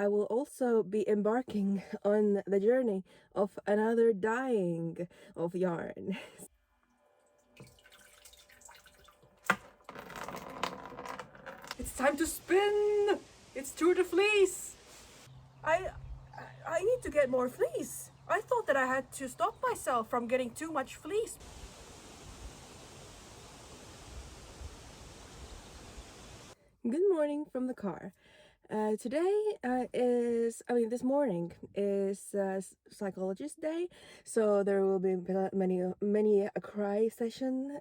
I will also be embarking on the journey of another dyeing of yarn. It's time to spin! It's Tour de Fleece! I need to get more fleece. I thought that I had to stop myself from getting too much fleece. Good morning from the car. Today this morning is psychologist day, so there will be many a cry session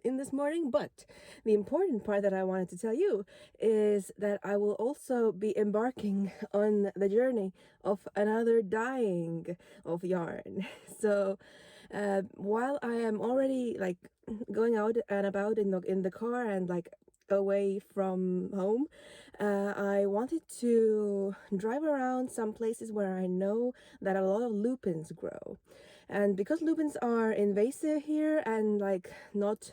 in this morning. But the important part that I wanted to tell you is that I will also be embarking on the journey of another dyeing of yarn. So while I am already like going out and about in the car and like away from home, I wanted to drive around some places where I know that a lot of lupines grow. And because lupines are invasive here and like not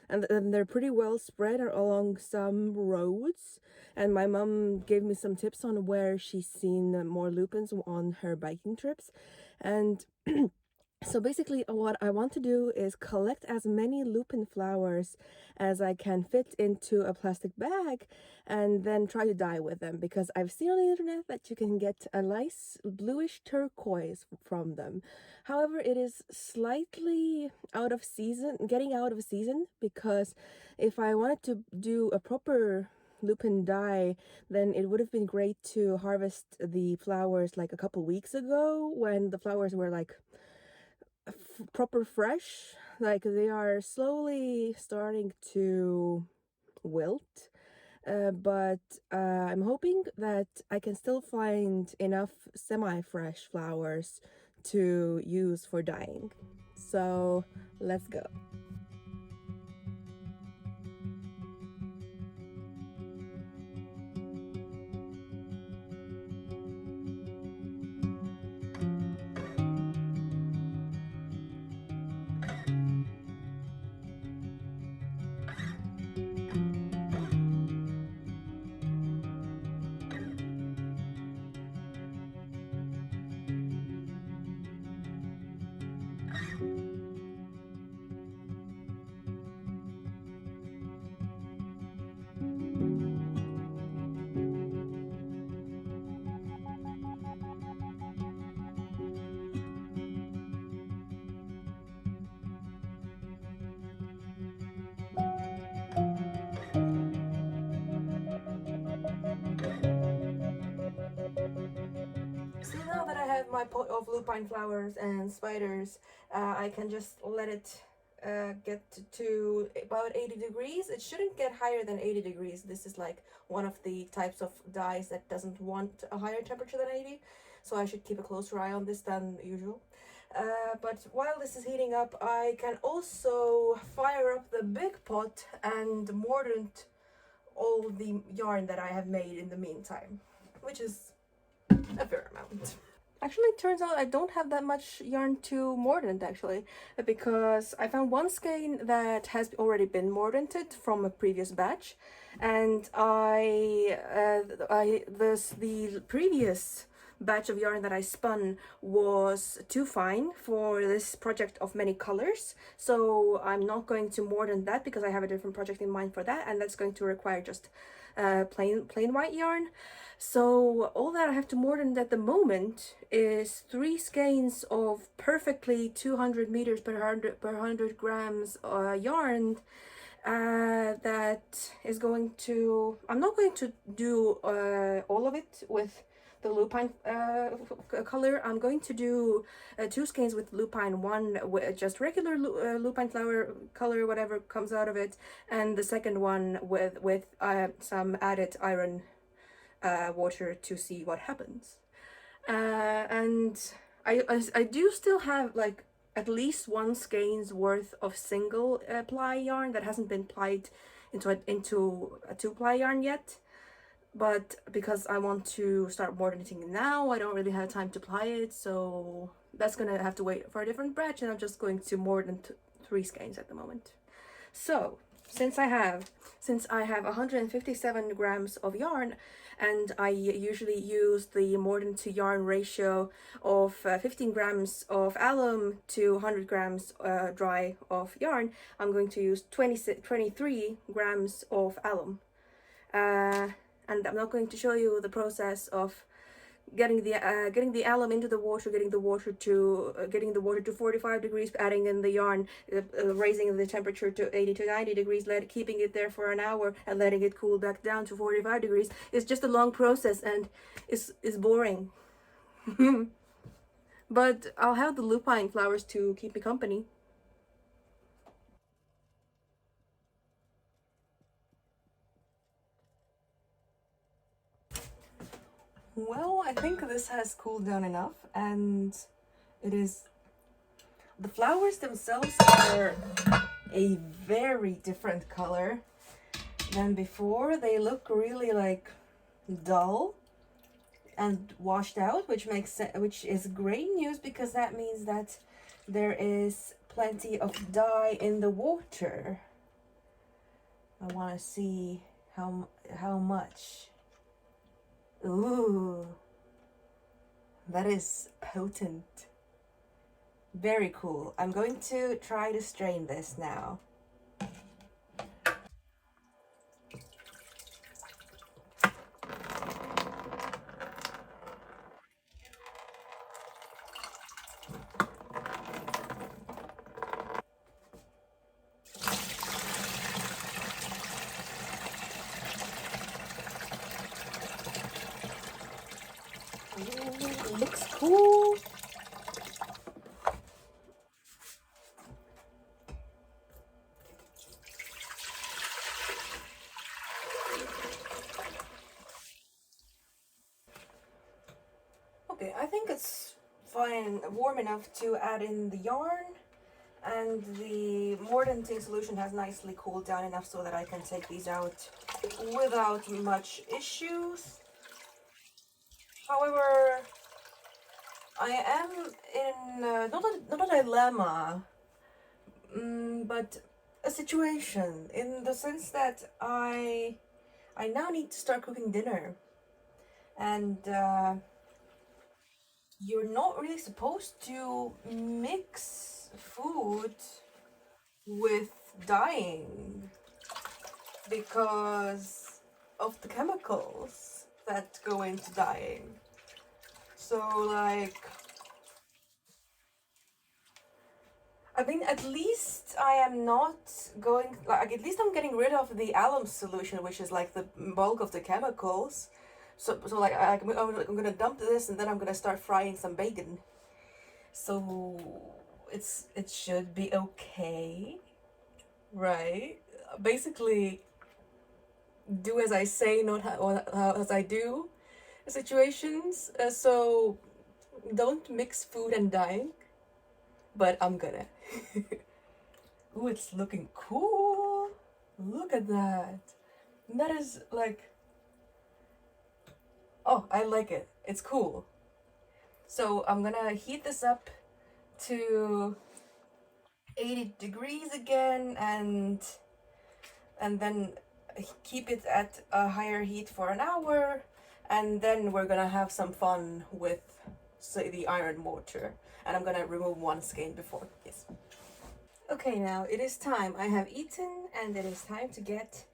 and they're pretty well spread along some roads, and my mom gave me some tips on where she's seen more lupines on her biking trips. And so basically what I want to do is collect as many lupin flowers as I can fit into a plastic bag and then try to dye with them, because I've seen on the internet that you can get a nice bluish turquoise from them. However, it is slightly getting out of season, because if I wanted to do a proper lupin dye, then it would have been great to harvest the flowers like a couple weeks ago when the flowers were like proper fresh. Like they are slowly starting to wilt, but I'm hoping that I can still find enough semi-fresh flowers to use for dyeing. So let's go. See, now that I have my pot of lupine flowers and spiders, I can just let it get to about 80 degrees. It shouldn't get higher than 80 degrees. This is like one of the types of dyes that doesn't want a higher temperature than 80. So I should keep a closer eye on this than usual. But while this is heating up, I can also fire up the big pot and mordant all the yarn that I have made in the meantime, which is a fair amount. Actually, it turns out I don't have that much yarn to mordant actually, because I found one skein that has already been mordanted from a previous batch, and the previous batch of yarn that I spun was too fine for this project of many colors, so I'm not going to mordant that because I have a different project in mind for that, and that's going to require just plain white yarn. So all that I have to mordant at the moment is 3 skeins of perfectly 200 meters per 100 grams yarn. That is going to, I'm not going to do all of it with the lupine color. I'm going to do 2 skeins with lupine, one with just regular lupine flower color, whatever comes out of it, and the second one with some added iron water to see what happens. And I do still have like at least 1 skein's worth of single ply yarn that hasn't been plied into a 2-ply yarn yet. But because I want to start mordanting now, I don't really have time to ply it, so that's gonna have to wait for a different batch, and I'm just going to mordant 3 skeins at the moment. So since I have 157 grams of yarn, and I usually use the mordant to yarn ratio of 15 grams of alum to 100 grams dry of yarn. I'm going to use 23 grams of alum. And I'm not going to show you the process of getting the alum into the water, getting the water to 45 degrees, adding in the yarn, raising the temperature to 80 to 90 degrees, keeping it there for an hour and letting it cool back down to 45 degrees. It's just a long process and is boring. But I'll have the lupine flowers to keep me company. Well, I think this has cooled down enough, and it is. The flowers themselves are a very different color than before. They look really like dull and washed out, which is great news, because that means that there is plenty of dye in the water. I want to see how much. Ooh, that is potent. Very cool. I'm going to try to strain this now. Ooh, it looks cool. Okay, I think it's fine, warm enough to add in the yarn, and the mordanting solution has nicely cooled down enough so that I can take these out without much issues. However, I am in not a dilemma, but a situation, in the sense that I now need to start cooking dinner, and you're not really supposed to mix food with dyeing because of the chemicals that go into dyeing. So, like, I mean, at least I am not going, like, at least I'm getting rid of the alum solution, which is like the bulk of the chemicals. So like, I'm gonna dump this and then I'm gonna start frying some bacon. So it should be okay, right? Basically, do as I say, not as I do situations. So don't mix food and dyeing, but I'm gonna. Ooh, it's looking cool. Look at that. That is like, oh, I like it. It's cool. So I'm gonna heat this up to 80 degrees again, and then keep it at a higher heat for an hour, and then we're gonna have some fun with, say, the iron mortar, and I'm gonna remove one skein before. Yes. Okay, now it is time. I have eaten, and it is time to get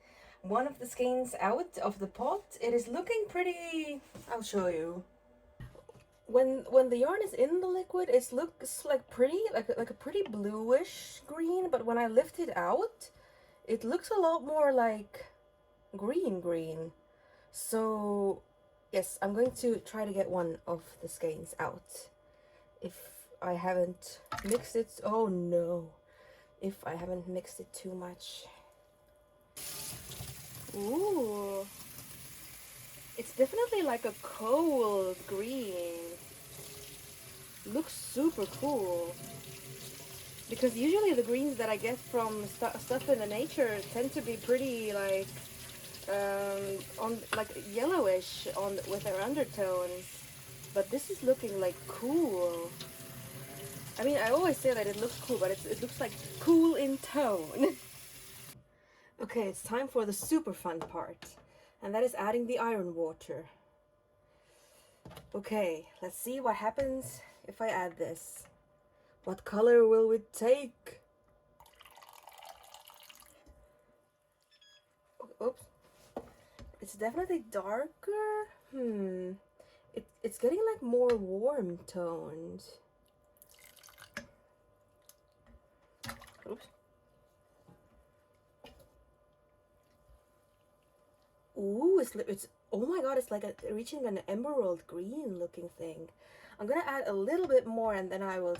one of the skeins out of the pot. It is looking pretty. I'll show you. When the yarn is in the liquid, it looks like a pretty bluish green, but when I lift it out, it looks a lot more like green. So yes, I'm going to try to get one of the skeins out. If I haven't mixed it, oh no, if I haven't mixed it too much. Ooh, it's definitely like a coal green. Looks super cool. Because usually the greens that I get from stuff in the nature tend to be pretty like on like yellowish on with their undertones, but this is looking like cool. I mean, I always say that it looks cool, but it looks like cool in tone. Okay, it's time for the super fun part. and that is adding the iron water. Okay, let's see what happens if I add this. What color will it take? Oops. It's definitely darker. It's getting like more warm toned. Oops. Ooh, it's oh my god, it's like reaching an emerald green looking thing. I'm gonna add a little bit more and then I will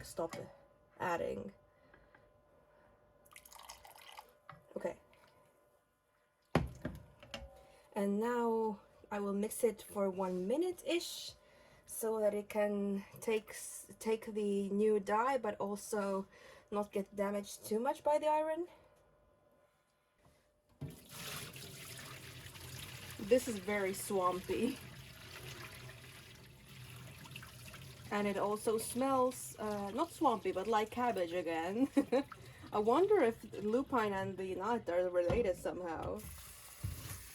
stop adding. Okay. And now I will mix it for 1 minute-ish so that it can take the new dye but also not get damaged too much by the iron. This is very swampy. And it also smells, not swampy, but like cabbage again. I wonder if lupine and the nut are related somehow.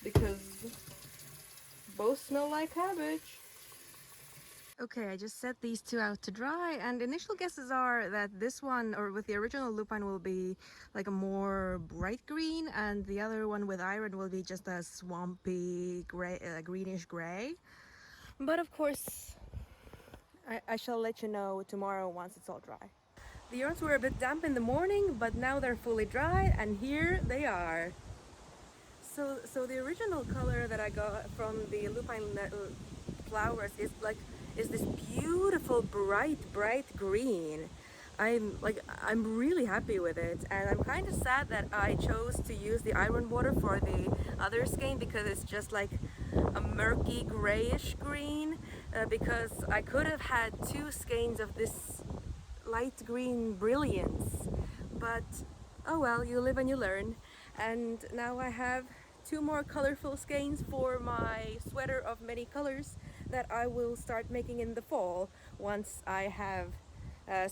Because both smell like cabbage. Okay, I just set these two out to dry, and initial guesses are that this one, or with the original lupine, will be like a more bright green, and the other one with iron will be just a swampy gray, greenish gray. But of course, I shall let you know tomorrow once it's all dry. The yarns were a bit damp in the morning, but now they're fully dry, and here they are. So the original color that I got from the lupine flowers is this beautiful bright green. I'm really happy with it, and I'm kind of sad that I chose to use the iron water for the other skein because it's just like a murky grayish green, because I could have had two skeins of this light green brilliance, but oh well, you live and you learn. And now I have two more colorful skeins for my sweater of many colors that I will start making in the fall once I have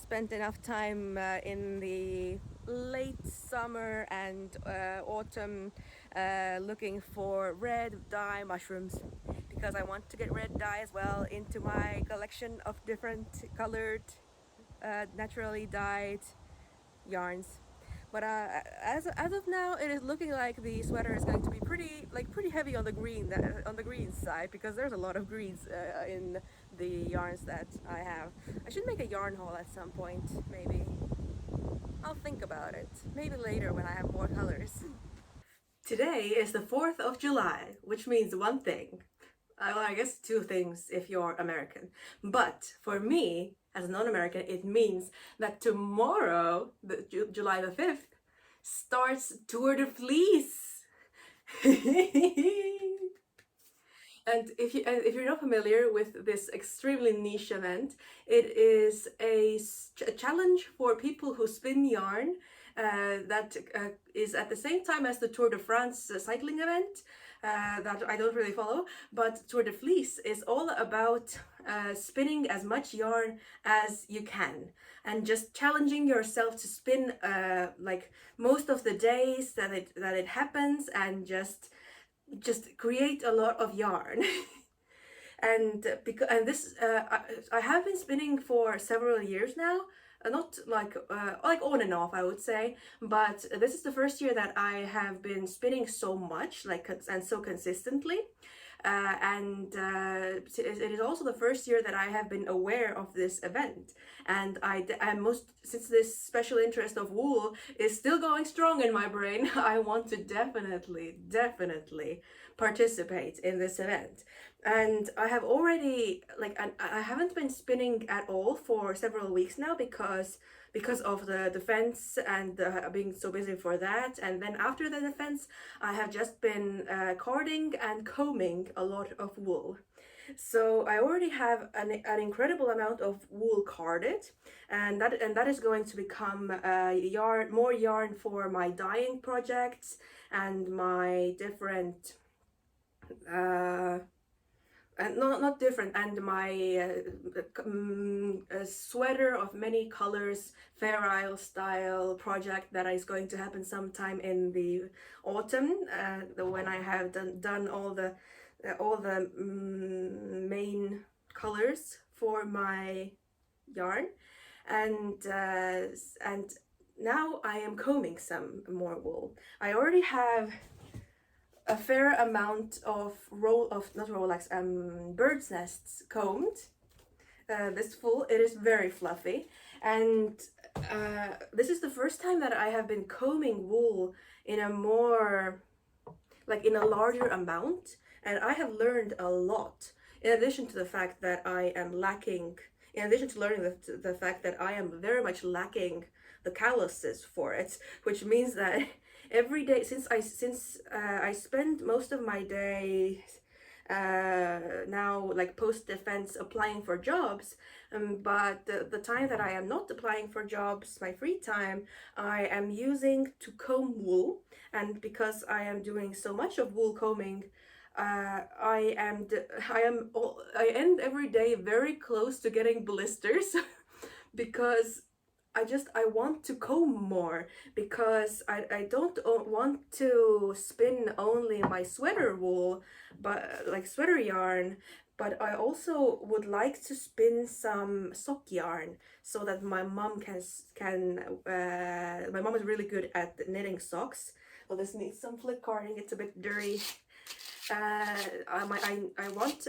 spent enough time in the late summer and autumn looking for red dye mushrooms, because I want to get red dye as well into my collection of different colored naturally dyed yarns. But as of now, it is looking like the sweater is going to be pretty heavy on the green side, because there's a lot of greens in the yarns that I have. I should make a yarn haul at some point, maybe. I'll think about it. Maybe later when I have more colors. Today is the 4th of July, which means one thing. Well, I guess two things if you're American. But for me, as a non-American, it means that tomorrow, July the 5th, starts Tour de Fleece. And if you're not familiar with this extremely niche event, it is a challenge for people who spin yarn that is at the same time as the Tour de France cycling event that I don't really follow. But Tour de Fleece is all about spinning as much yarn as you can and just challenging yourself to spin like most of the days that it happens, and just create a lot of yarn. And this I have been spinning for several years now, not like on and off, I would say, but this is the first year that I have been spinning so much, and so consistently. It is also the first year that I have been aware of this event, and since this special interest of wool is still going strong in my brain, I want to definitely participate in this event. And I have already I haven't been spinning at all for several weeks now because of the defense and being so busy for that. And then after the defense, I have just been carding and combing a lot of wool. So I already have an incredible amount of wool carded, and that is going to become more yarn for my dyeing projects and my different and not different, and my a sweater of many colors, Fair Isle style project that is going to happen sometime in the autumn, when I have done all the main colors for my yarn. And now I am combing some more wool. I already have a fair amount of bird's nests combed. This full, it is very fluffy, and this is the first time that I have been combing wool in a more, like, in a larger amount, and I have learned a lot. In addition to the fact that I am lacking, in addition to learning the fact that I am very much lacking the calluses for it, which means that every day, since I spend most of my day now, like, post defense, applying for jobs, but the time that I am not applying for jobs, my free time, I am using to comb wool. And because I am doing so much of wool combing, I end every day very close to getting blisters because I want to comb more, because I don't want to spin only my sweater wool, but like sweater yarn, but I also would like to spin some sock yarn so that my mom my mom is really good at knitting socks. Well, this needs some flip carding, it's a bit dirty. I want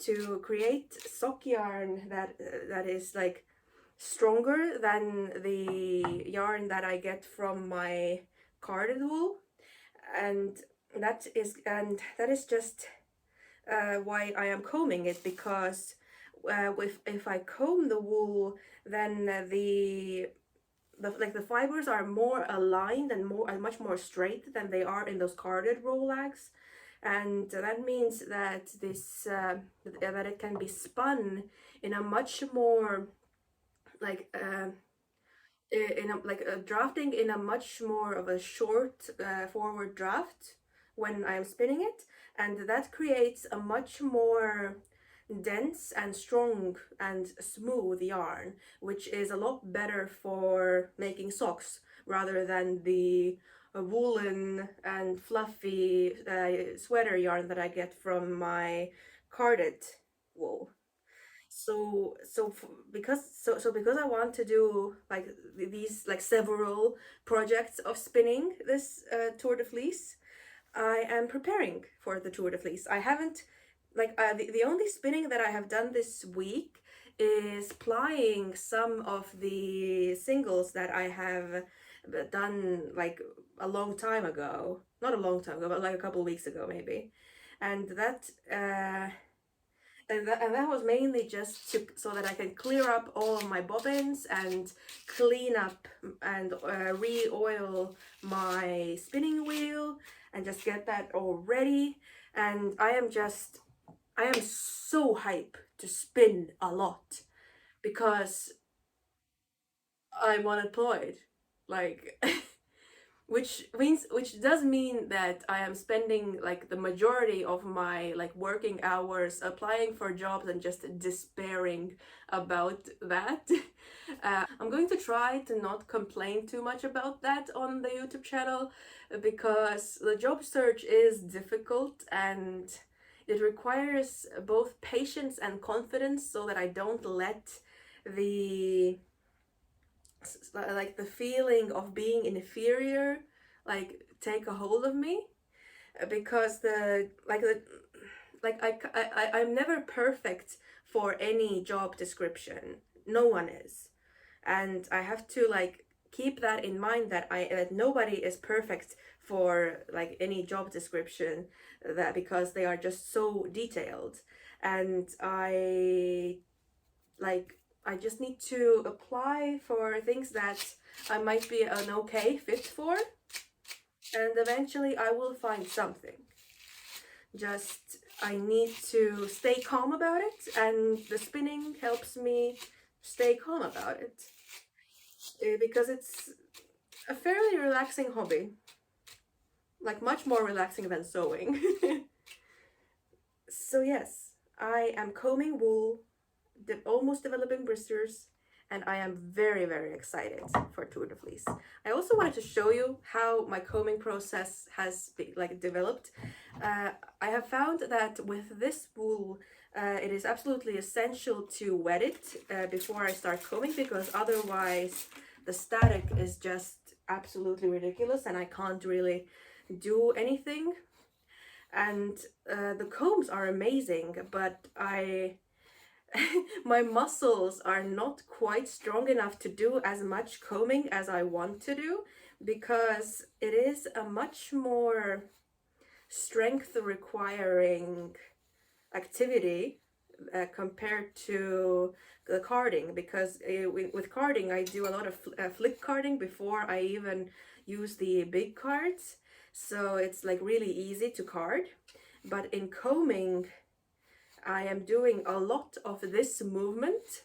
to create sock yarn that is like stronger than the yarn that I get from my carded wool, and that is just why I am combing it, because if I comb the wool, then the fibers are more aligned and much more straight than they are in those carded rollags, and that means that that it can be spun in a much more, like drafting in a much more of a short forward draft when I'm spinning it, and that creates a much more dense and strong and smooth yarn, which is a lot better for making socks rather than the woolen and fluffy sweater yarn that I get from my carded wool. Because I want to do like these like several projects of spinning this Tour de Fleece, I am preparing for the Tour de Fleece. I haven't, like, the only spinning that I have done this week is plying some of the singles that I have done like a long time ago. Not a long time ago, but like a couple weeks ago maybe. And that was mainly just so that I can clear up all of my bobbins and clean up and re-oil my spinning wheel and just get that all ready. And I am so hyped to spin a lot because I'm unemployed. Like, which does mean that I am spending like the majority of my like working hours applying for jobs and just despairing about that. I'm going to try to not complain too much about that on the YouTube channel, because the job search is difficult and it requires both patience and confidence, so that I don't let the feeling of being inferior like take a hold of me, because I'm never perfect for any job description. No one is, and I have to like keep that in mind, that nobody is perfect for like any job description, that because they are just so detailed, and I just need to apply for things that I might be an okay fit for, and eventually I will find something. Just I need to stay calm about it, and the spinning helps me stay calm about it, because it's a fairly relaxing hobby, like much more relaxing than sewing. So yes, I am combing wool, almost developing bristers, and I am very, very excited for Tour de Fleece. I also wanted to show you how my combing process has been, like, developed. I have found that with this wool, it is absolutely essential to wet it before I start combing, because otherwise the static is just absolutely ridiculous and I can't really do anything. And the combs are amazing, but my muscles are not quite strong enough to do as much combing as I want to do, because it is a much more strength requiring activity compared to the carding, because with carding I do a lot of flick carding before I even use the big cards, so it's like really easy to card. But in combing I am doing a lot of this movement,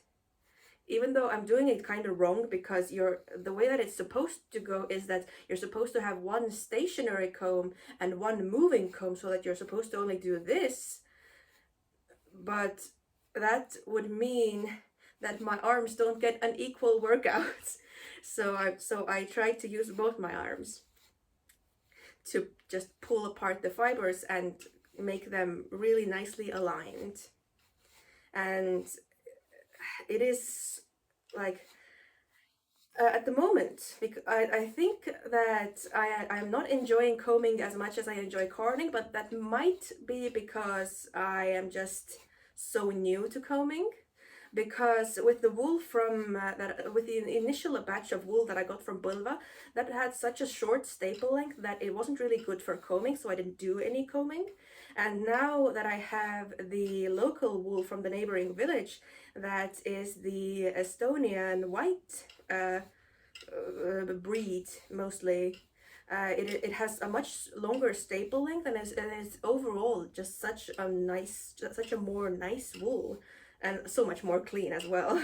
even though I'm doing it kind of wrong, because the way that it's supposed to go is that you're supposed to have one stationary comb and one moving comb, so that you're supposed to only do this. But that would mean that my arms don't get an equal workout. So I try to use both my arms to just pull apart the fibers and make them really nicely aligned. And it is like at the moment, I think that I'm not enjoying combing as much as I enjoy carding, but that might be because I am just so new to combing. Because with the wool from with the initial batch of wool that I got from Bulva, that had such a short staple length that it wasn't really good for combing, so I didn't do any combing. And now that I have the local wool from the neighboring village, that is the Estonian white breed mostly, it has a much longer staple length, and is overall just such a more nice wool, and so much more clean as well.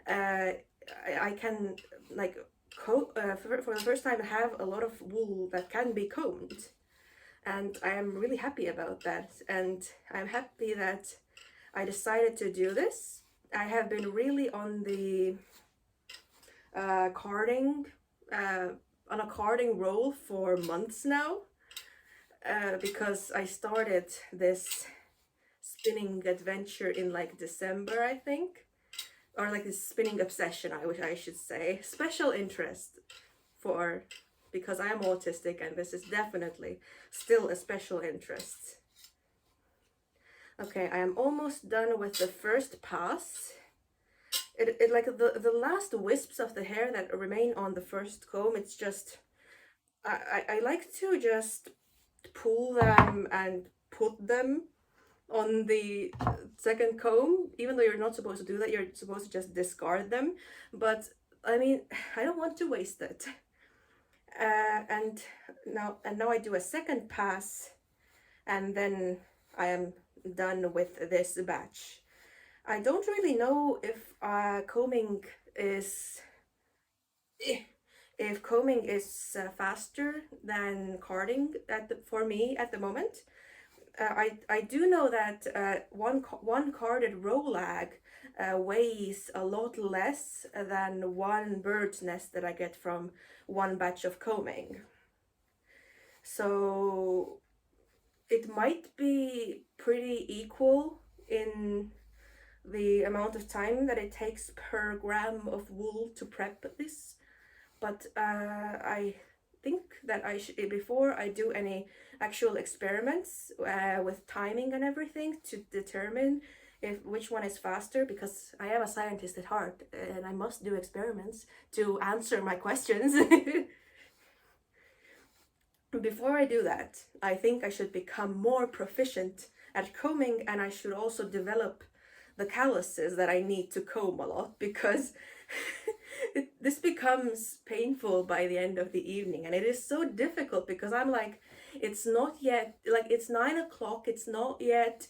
I can, like, for the first time, have a lot of wool that can be combed, and I am really happy about that. And I'm happy that I decided to do this. I have been really on the carding on a carding roll for months now, because I started this spinning adventure in like December, I think, or like this spinning obsession, I should say, special interest, for because I am autistic, and this is definitely still a special interest. Okay, I am almost done with the first pass. It like the last wisps of the hair that remain on the first comb, it's just I like to just pull them and put them on the second comb, even though you're not supposed to do that. You're supposed to just discard them, but I mean, I don't want to waste it. And now I do a second pass, and then I am done with this batch. I don't really know if combing is faster than carding for me at the moment. I do know that one carded rowlag weighs a lot less than one bird's nest that I get from one batch of combing. So it might be pretty equal in the amount of time that it takes per gram of wool to prep this, but I think that I should, before I do any actual experiments with timing and everything, to determine which one is faster, because I am a scientist at heart and I must do experiments to answer my questions. Before I do that, I think I should become more proficient at combing, and I should also develop the calluses that I need to comb a lot, because this becomes painful by the end of the evening, and it is so difficult because I'm like, it's not yet, like, it's 9 o'clock, it's not yet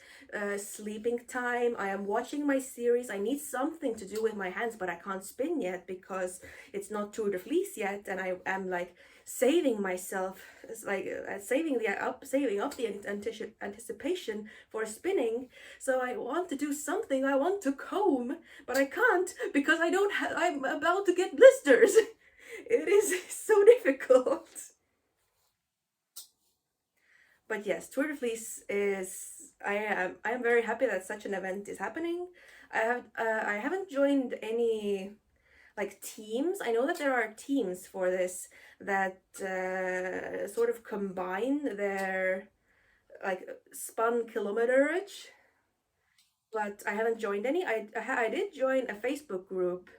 sleeping time, I am watching my series, I need something to do with my hands, but I can't spin yet because it's not Tour de Fleece yet, and I am like saving myself. It's like saving up the anticipation for spinning. So I want to do something. I want to comb, but I can't because I'm about to get blisters. It is so difficult. But yes, Tour de Fleece is. I am very happy that such an event is happening. I haven't joined any like teams. I know that there are teams for this that sort of combine their like spun kilometerage, but I haven't joined any. I did join a Facebook group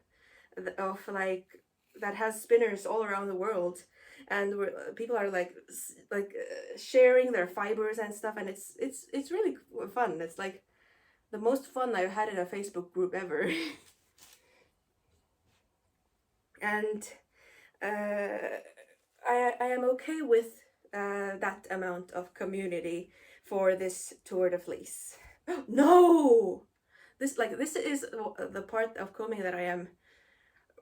of like that has spinners all around the world, and people are sharing their fibers and stuff, and it's really fun. It's like the most fun I've had in a Facebook group ever. And I am okay with that amount of community for this Tour de Fleece. No, this is the part of combing that I am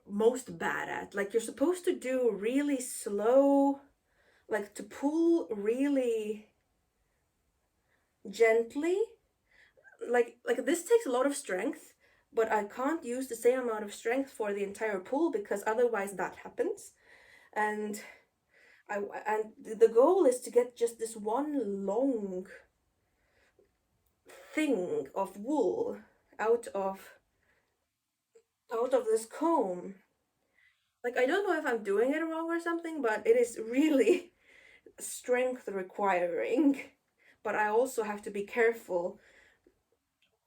most bad at. Like you're supposed to do really slow, like to pull really gently. Like this takes a lot of strength, but I can't use the same amount of strength for the entire pull because otherwise that happens. And the goal is to get just this one long thing of wool out of this comb. Like I don't know if I'm doing it wrong or something, but it is really strength requiring. But I also have to be careful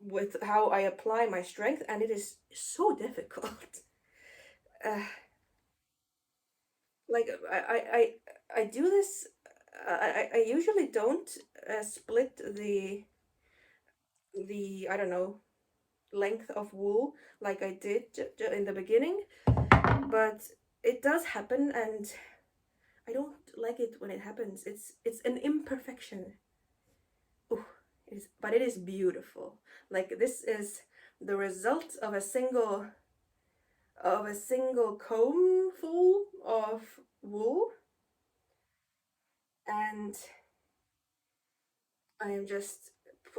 with how I apply my strength, and it is so difficult. Uh, like I do this. I usually don't split the I don't know length of wool like I did in the beginning, but it does happen, and I don't like it when it happens. It's an imperfection. Ooh, but it is beautiful. Like this is the result of a single comb full of wool, and I am just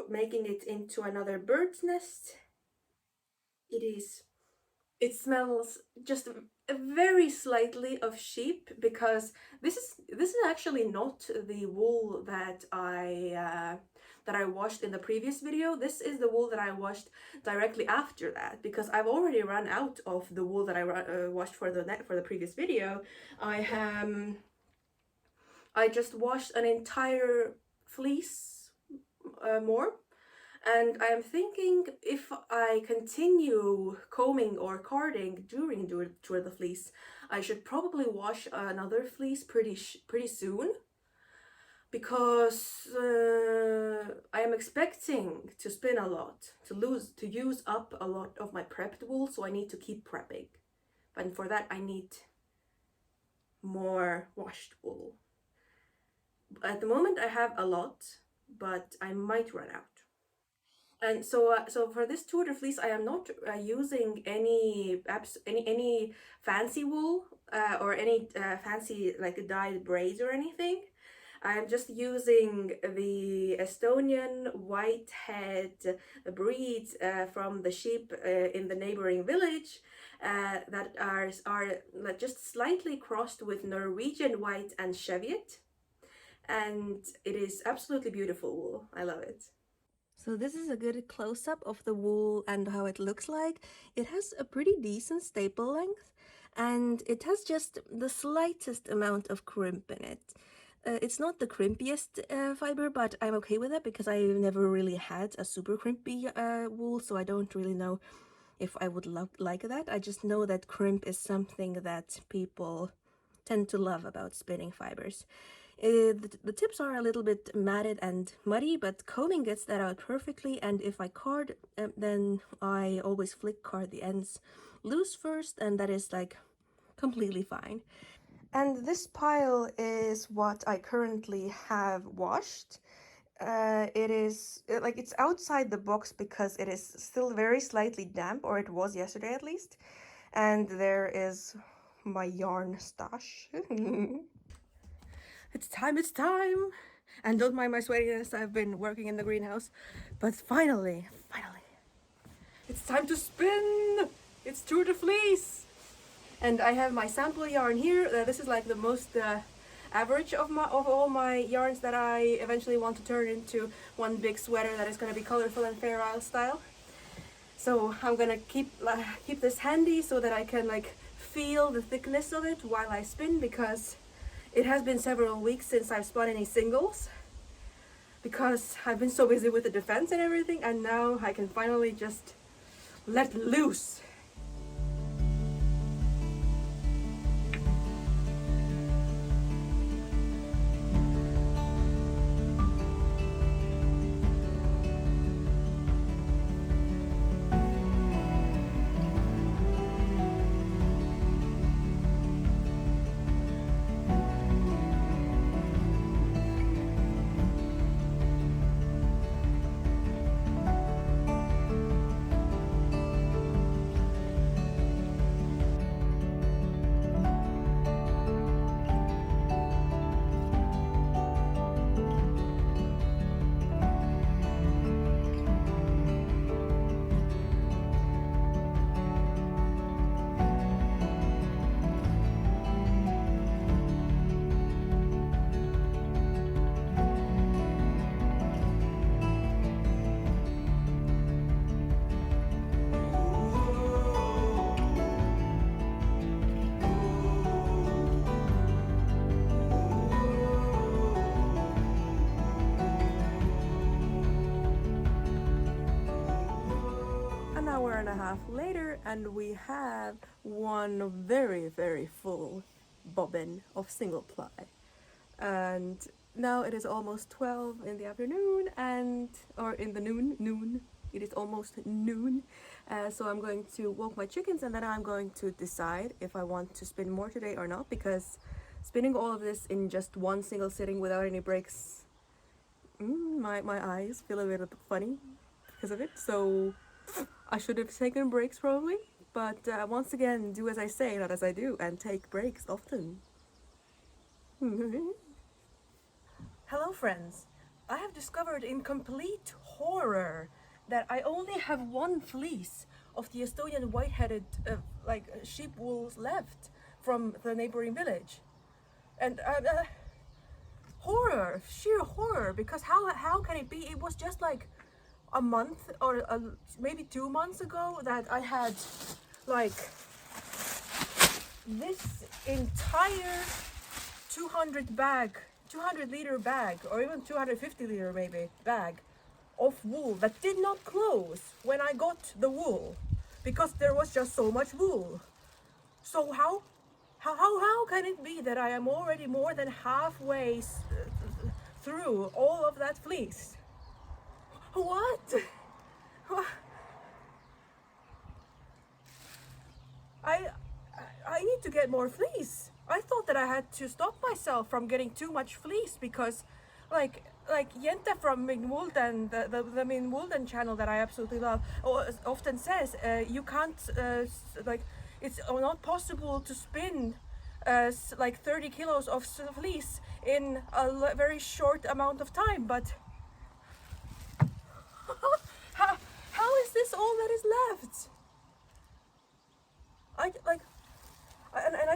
making it into another bird's nest. It smells just very slightly of sheep because this is actually not the wool that I washed in the previous video. This is the wool that I washed directly after that because I've already run out of the wool that I washed for the previous video. I just washed an entire fleece more. And I'm thinking if I continue combing or carding during Tour de Fleece, I should probably wash another fleece pretty soon because I am expecting to spin a lot, to use up a lot of my prepped wool, so I need to keep prepping. And for that I need more washed wool. At the moment I have a lot, but I might run out. And so for this Tour de Fleece, I am not using any fancy wool or any fancy like dyed braids or anything. I'm just using the Estonian whitehead breeds from the sheep in the neighboring village that are just slightly crossed with Norwegian white and Cheviot, and it is absolutely beautiful wool. I love it. So this is a good close-up of the wool and how it looks like. It has a pretty decent staple length, and it has just the slightest amount of crimp in it. It's not the crimpiest fiber, but I'm okay with it because I've never really had a super crimpy wool, so I don't really know if I would like that. I just know that crimp is something that people tend to love about spinning fibers. The tips are a little bit matted and muddy, but combing gets that out perfectly, and if I card, then I always flick card the ends loose first, and that is like completely fine. And this pile is what I currently have washed. It is like it's outside the box because it is still very slightly damp, or it was yesterday at least. And there is my yarn stash. It's time. And don't mind my sweatiness, I've been working in the greenhouse. But finally, it's time to spin! It's Tour de Fleece! And I have my sample yarn here. This is like the most average of all my yarns that I eventually want to turn into one big sweater that is going to be colorful and Fair Isle style. So I'm gonna keep this handy so that I can like feel the thickness of it while I spin, because it has been several weeks since I've spun any singles, because I've been so busy with the defense and everything, and now I can finally just let loose. And a half later, and we have one very full bobbin of single ply. And now it is almost 12 in the afternoon, or in the noon. It is almost noon. So I'm going to walk my chickens, and then I'm going to decide if I want to spin more today or not, because spinning all of this in just one single sitting without any breaks, my eyes feel a little bit funny because of it. So I should have taken breaks probably, but once again, do as I say, not as I do, and take breaks often. Hello friends, I have discovered in complete horror that I only have one fleece of the Estonian white-headed sheep wool left from the neighboring village. And horror, sheer horror, because how can it be? It was just like a month or maybe 2 months ago that I had like this entire 200-liter bag, or even 250-liter maybe bag of wool that did not close when I got the wool, because there was just so much wool. So how can it be that I am already more than halfway through all of that fleece? What? I need to get more fleece. I thought that I had to stop myself from getting too much fleece, because like Jente from Minwolden, the Minwolden channel that I absolutely love, often says you can't it's not possible to spin like 30 kilos of fleece in a very short amount of time, but how is this all that is left? I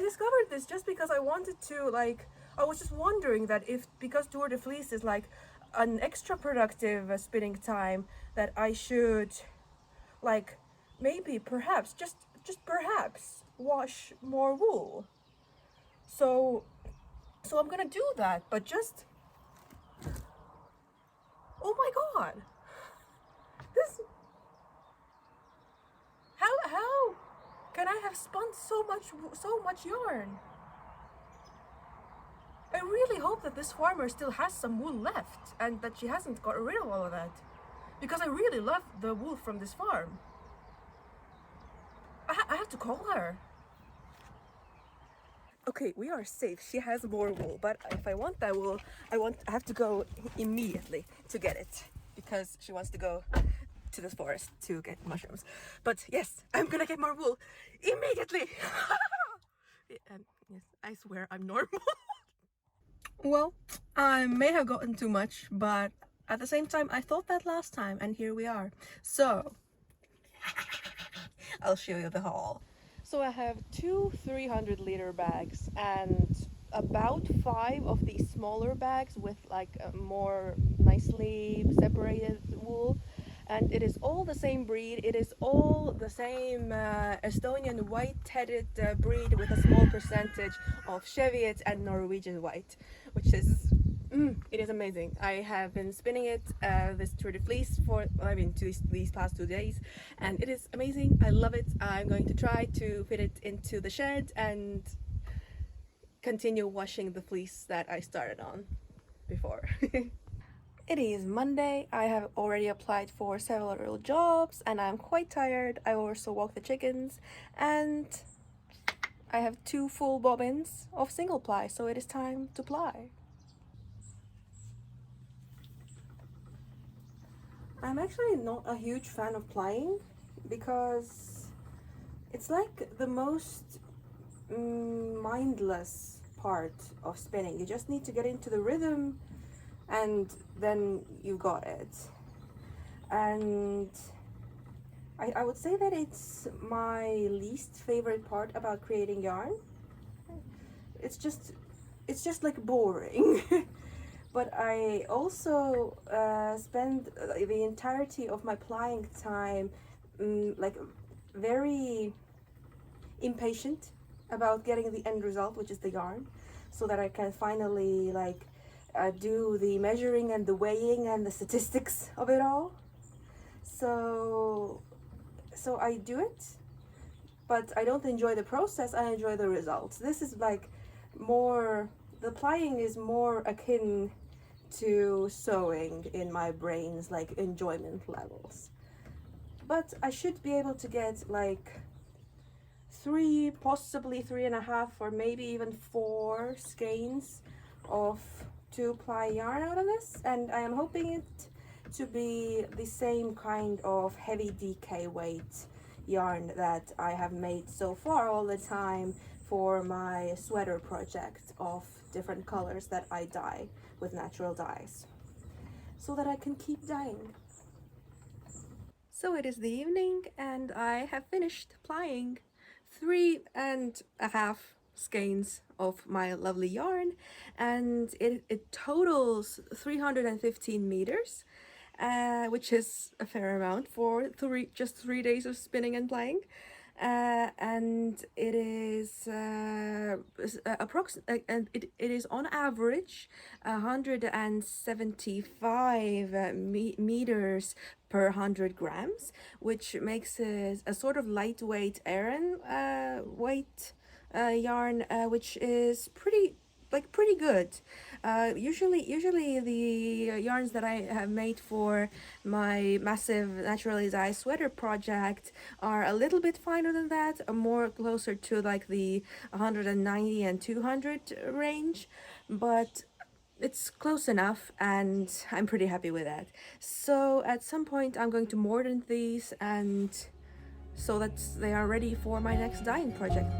discovered this just because I wanted to, I was just wondering that if, because Tour de Fleece is like an extra productive spinning time, that I should maybe perhaps just perhaps wash more wool. So I'm gonna do that, but just, oh my god, this, how can I have spun so much yarn? I really hope that this farmer still has some wool left, and that she hasn't got rid of all of that, because I really love the wool from this farm. I have to call her. Okay, we are safe. She has more wool, but if I want that wool, I have to go immediately to get it, because she wants to go to this forest to get mushrooms. But yes, I'm gonna get more wool immediately. Yes, I swear I'm normal. Well, I may have gotten too much, but at the same time, I thought that last time, and here we are. So, I'll show you the haul. So I have two 300-liter bags and about 5 of these smaller bags with like a more nicely separated wool. And it is all the same breed. It is all the same Estonian white-headed breed with a small percentage of Cheviot and Norwegian white, which is it is amazing. I have been spinning it this Tour de Fleece for, these past 2 days, and it is amazing. I love it. I'm going to try to fit it into the shed and continue washing the fleece that I started on before. It is Monday. I have already applied for several jobs and I'm quite tired. I also walked the chickens and I have 2 full bobbins of single ply, so it is time to ply. I'm actually not a huge fan of plying because it's like the most mindless part of spinning. You just need to get into the rhythm and then you got it. And I would say that it's my least favorite part about creating yarn. It's just like boring. But I also spend the entirety of my plying time like very impatient about getting the end result, which is the yarn, so that I can finally like do the measuring and the weighing and the statistics of it all. So I do it, but I don't enjoy the process. I enjoy the results. This is like more, the plying is more akin to sewing in my brain's like enjoyment levels. But I should be able to get like 3, possibly 3.5, or maybe even 4 skeins of 2-ply yarn out of this, and I am hoping it to be the same kind of heavy DK weight yarn that I have made so far all the time for my sweater project of different colors that I dye with natural dyes, so that I can keep dyeing. So it is the evening and I have finished plying 3.5 skeins of my lovely yarn, and it totals 315 meters, which is a fair amount for just 3 days of spinning and playing. And it is and it is on average 175 meters per 100 grams, which makes it a sort of lightweight Aran weight yarn, which is pretty good. Usually the yarns that I have made for my massive naturally dyed sweater project are a little bit finer than that, more closer to like the 190 and 200 range, but it's close enough and I'm pretty happy with that. So at some point I'm going to mordant these, and so that they are ready for my next dyeing project.